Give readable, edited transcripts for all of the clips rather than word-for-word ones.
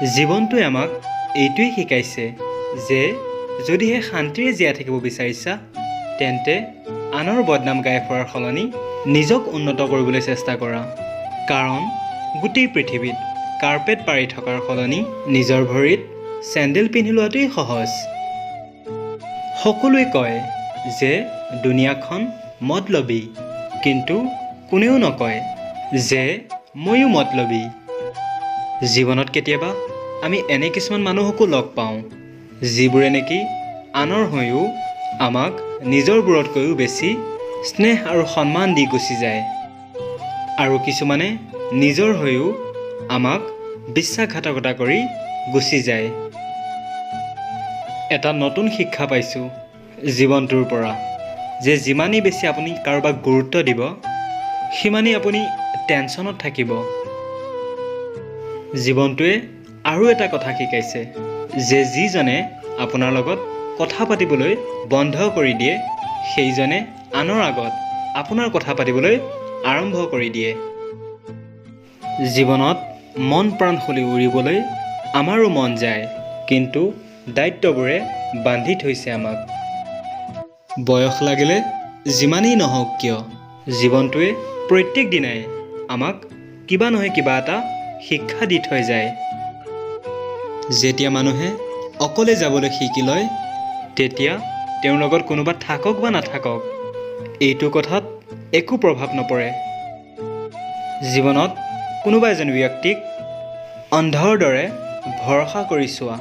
জীৱনটোৱে আমাক এইটোৱে শিকাইছে যে যদিহে শান্তিৰে জীয়াই থাকিব বিচাৰিছা তেন্তে আনৰ বদনাম গাই ফুৰাৰ সলনি নিজক উন্নত কৰিবলৈ চেষ্টা কৰা। কাৰণ গোটেই পৃথিৱীত কাৰ্পেট পাৰি থকাৰ সলনি নিজৰ ভৰিত চেণ্ডেল পিন্ধি লোৱাটোৱেই সহজ। সকলোৱে কয় যে দুনিয়াখন মতলবী, কিন্তু কোনেও নকয় যে ময়ো মতলবী। জীৱনত কেতিয়াবা আমি এনে কিছুমান মানুহকো লগ পাওঁ যিবোৰে নেকি আনৰ হৈও আমাক নিজৰবোৰতকৈও বেছি স্নেহ আৰু সন্মান দি গুচি যায়, আৰু কিছুমানে নিজৰ হৈও আমাক বিশ্বাসঘাতকতা কৰি গুচি যায়। এটা নতুন শিক্ষা পাইছোঁ জীৱনটোৰ পৰা যে যিমানেই বেছি আপুনি কাৰোবাক গুৰুত্ব দিব সিমানেই আপুনি টেনশ্যনত থাকিব। জীৱনটোৱে আৰু এটা কথা শিকাইছে যে যিজনে আপোনাৰ লগত কথা পাতিবলৈ বন্ধ কৰি দিয়ে সেইজনে আনৰ আগত আপোনাৰ কথা পাতিবলৈ আৰম্ভ কৰি দিয়ে। জীৱনত মন প্ৰাণ খুলি উৰিবলৈ আমাৰো মন যায়, কিন্তু দায়িত্ববোৰে বান্ধি থৈছে আমাক। বয়স লাগিলে যিমানেই নহওক কিয় জীৱনটোৱে প্ৰত্যেক দিনাই আমাক কিবা নহয় কিবা এটা শিক্ষা দি থৈ যায়। যেতিয়া মানুহে অকলে যাবলৈ শিকি লয় তেতিয়া তেওঁৰ লগত কোনোবা থাকক বা নাথাকক এইটো কথাত একো প্ৰভাৱ নপৰে। জীৱনত কোনোবা এজন ব্যক্তিক অন্ধৰ দৰে ভৰসা কৰি চোৱা,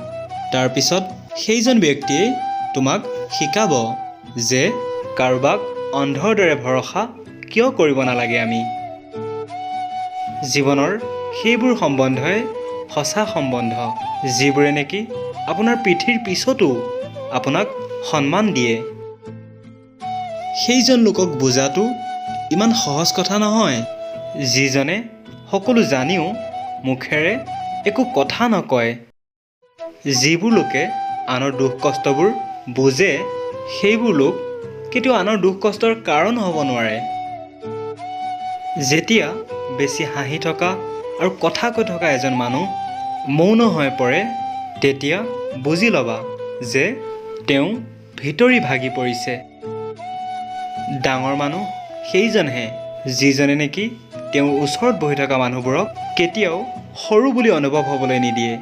তাৰপিছত সেইজন ব্যক্তিয়ে তোমাক শিকাব যে কাৰোবাক অন্ধৰ দৰে ভৰসা কিয় কৰিব নালাগে। আমি জীৱনৰ সেইবোৰ সম্বন্ধই সঁচা সম্বন্ধ যিবোৰে নেকি আপোনাৰ পিঠিৰ পিছতো আপোনাক সন্মান দিয়ে। সেইজন লোকক বুজাটো ইমান সহজ কথা নহয় যিজনে সকলো জানিও মুখেৰে একো কথা নকয়। যিবোৰ লোকে আনৰ দুখ কষ্টবোৰ বুজে সেইবোৰ লোক কেতিয়াও আনৰ দুখ কষ্টৰ কাৰণ হ'ব নোৱাৰে। যেতিয়া বেছি হাঁহি থকা আৰু কথা কৈ থকা এজন মানুহ মৌন হৈ পৰে তেতিয়া বুজি ল'বা যে তেওঁ ভিতৰি ভাগি পৰিছে। ডাঙৰ মানুহ সেইজনহে যিজনে নেকি তেওঁৰ ওচৰত বহি থকা মানুহবোৰক কেতিয়াও সৰু বুলি অনুভৱ হ'বলৈ নিদিয়ে।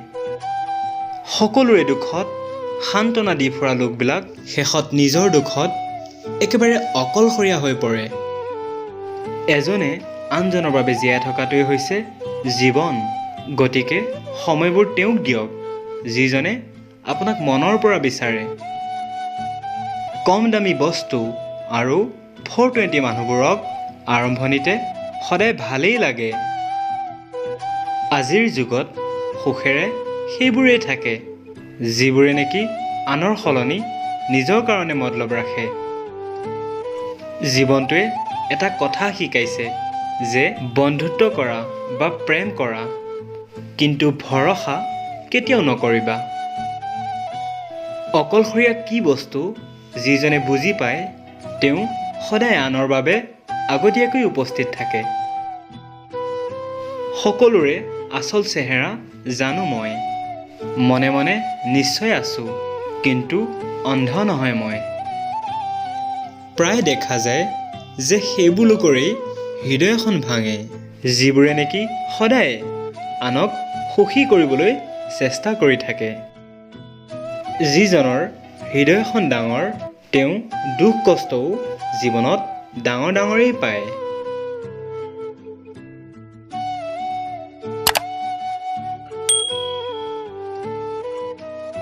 সকলোৰে দুখত সান্তনা দি ফুৰা লোকবিলাক শেষত নিজৰ দুখত একেবাৰে অকলশৰীয়া হৈ পৰে। এজনে আনজনৰ বাবে জীয়াই থকাটোৱে হৈছে জীৱন। গতিকে সময়বোৰ তেওঁক দিয়ক যিজনে আপোনাক মনৰ পৰা বিচাৰে। কম দামী বস্তু আৰু 420 মানুহবোৰক আৰম্ভণিতে সদায় ভালেই লাগে। আজিৰ যুগত সুখেৰে সেইবোৰেই থাকে যিবোৰে নেকি আনৰ সলনি নিজৰ কাৰণে মতলব ৰাখে। জীৱনটোৱে এটা কথা শিকাইছে যে বন্ধুত্ব কৰা বা প্ৰেম কৰা, কিন্তু ভৰসা কেতিয়াও নকৰিবা। অকলশৰীয়া কি বস্তু যিজনে বুজি পায় তেওঁ সদায় আনৰ বাবে আগতীয়াকৈ উপস্থিত থাকে। সকলোৰে আচল চেহেৰা জানো মই, মনে মনে নিশ্চয় আছোঁ, কিন্তু অন্ধ নহয় মই। প্ৰায় দেখা যায় যে সেইবোৰ লোকৰেই হৃদয় এখন ভাঙে যিবোৰে নেকি সদায় আনক সুখী কৰিবলৈ চেষ্টা কৰি থাকে। যিজনৰ হৃদয়খন ডাঙৰ তেওঁ দুখ কষ্টও জীৱনত ডাঙৰ ডাঙৰেই পায়।